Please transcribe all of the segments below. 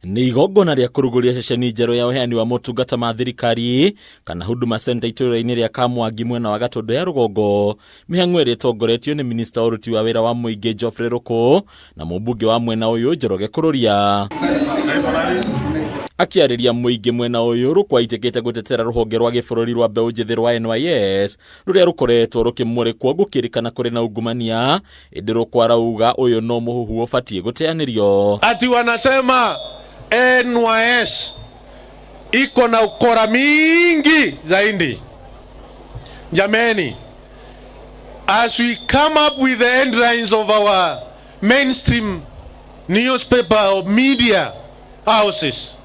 Ni igongona rĩa kũrugũria ceceni njerũ ya ũheani wa motungata ma thirikari kana Huduma Center itũũra-inĩ rĩa Kamwangi mwena wa Gatundu ya Rũgongo. Mĩhang'o ĩrĩa ĩtongoretio nĩ minista wa ũruti wa wĩra wa mũingĩ Geoffrey Ruku na mũmbunge wa mwena ũyũ Njoroge Kururia. Akiarĩria mũingĩ mwena ũyũ, Ruku aitĩkĩte gũtetera rũhonge rwa gĩbũrũri rwa mbeũ njĩthĩ rwa NYS rũrĩa rũkoretwo rũkĩmũrĩkwo gũkĩrĩkana kũrĩ na ungumania, ĩndĩ Ruku arauga ũyũ no mũhuhu ũbatiĩ gũteanĩrio. Ati wanasema NYS iko na ukora mingi zaidi. Jameni, as we come up with the headlines of our mainstream newspaper or media houses,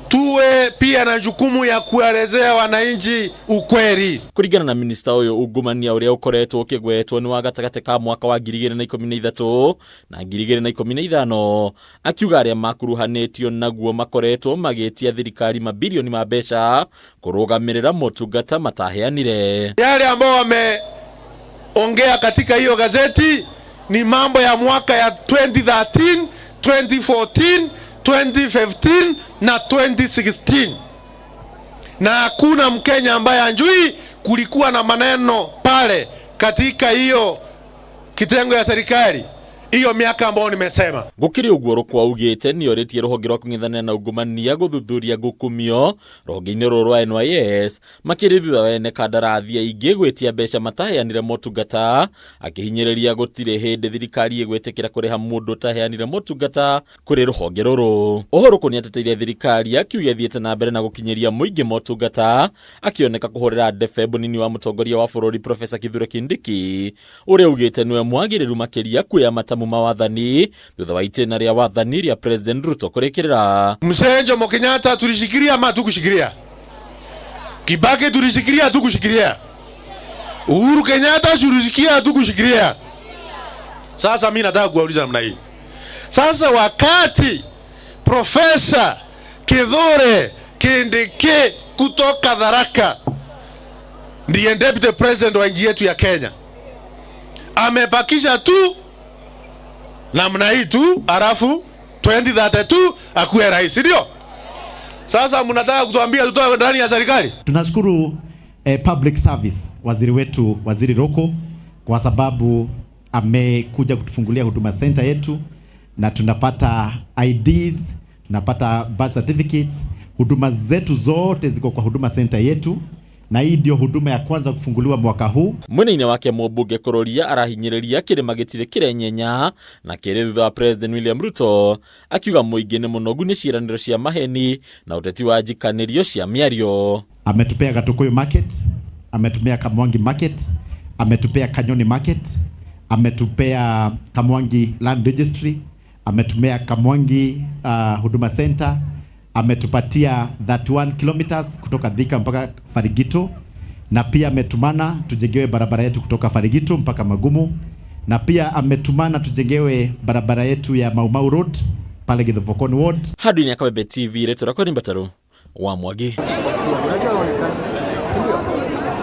tuwe pia na jukumu ya kuelezea wananchi ukweli. Kuringana na minista ũyũ, ungumania ũrĩa ũkoretwo ũkĩgwetwo nĩ wa gatagatĩ ka mwaka wa 2013 na 2015, akiuga arĩa makuruhanĩtio naguo makoretwo magĩtia thirikari mabilioni ma mbeca kũrũgamĩrĩra motungata mataheanire. Yale ambao wameongea katika hiyo gazeti ni mambo ya mwaka ya 2013, 2014, 2015 na 2016, na hakuna Mkenya ambaye anjui kulikuwa na maneno pale katika hiyo kitengo ya serikali hiyo miaka ambayo nimesema. Gukiri uguo Ruku augĩte nĩ orĩtie rũhonge rwa kũng'ethanĩra na ungumania gũthuthuria ngukumio rũhonge-inĩ rũrũ rwa NYS, makĩrĩ thutha wa ene kandarathi aingĩ gwĩtia mbeca mataheanire motungata, akĩhinyĩrĩria gũtirĩ hĩndĩ thirikari ĩgwĩtĩkĩra kũrĩha mũndũ ũtaheanire motungata kũrĩ rũhonge rũrũ. Oho Ruku nĩateteire thirikari, akiuga thiĩte na mbere na gũkinyĩria mũingĩ motungata, akĩoneka kũhũrĩra ndebe mũnini wa mũtongoria wa bũrũri Professor Kithure Kindiki, ũrĩa augĩte nĩwe mwagĩrĩru makĩria kuoya matamu mawathani thutha wa itĩna rĩa wathani rĩa President Ruto kũrĩkĩrĩra. Mzee Jomo Kenyatta tulishikilia ama tukushikilia? Kibaki tulishikilia tukushikilia? Uhuru Kenyatta tulishikilia tukushikilia? Sasa mimi nataka kuuliza namna hii. Sasa wakati Professor Kithure Kindiki kutoka Tharaka ndiye deputy president wa nchi yetu ya Kenya, amebakisha tu namna hii tu, alafu 2032 akuwe rais, ndio? Sasa mnataka kutuambia tutoe ndani ya serikali? Tunashukuru public service waziri wetu, Waziri Ruku, kwa sababu amekuja kutufungulia Huduma Center yetu na tunapata IDs, tunapata birth certificates, huduma zetu zote ziko kwa Huduma Center yetu, na hii ndio huduma ya kwanza kufunguliwa mwaka huu. Mwena-inĩ wake mũmbunge Kururia arahinyĩrĩria kĩrĩma gĩtirĩ kĩrenyenya na kĩrĩ thutha wa President William Ruto, akiuga mũingĩ nĩ mũnogu nĩ ciĩranĩro cia maheni na ũteti wa njikanĩrio cia mĩario. Ametupea Gatukuyu market, ametupea Kamwangi market, ametupea Kanyoni market, ametupea Kamwangi land registry, ametupea Kamwangi Huduma Center, ametupatia 31 kilometers kutoka Thika mpaka Farigito, na pia ametumana tujengewe barabara yetu kutoka Farigito mpaka Magumu, na pia ametumana tujengewe barabara yetu ya Mau Mau Road pale Githofokoni Ward. Hadi ni Akabebe TV, Reto Rakoni Mbataru wa Mwagi.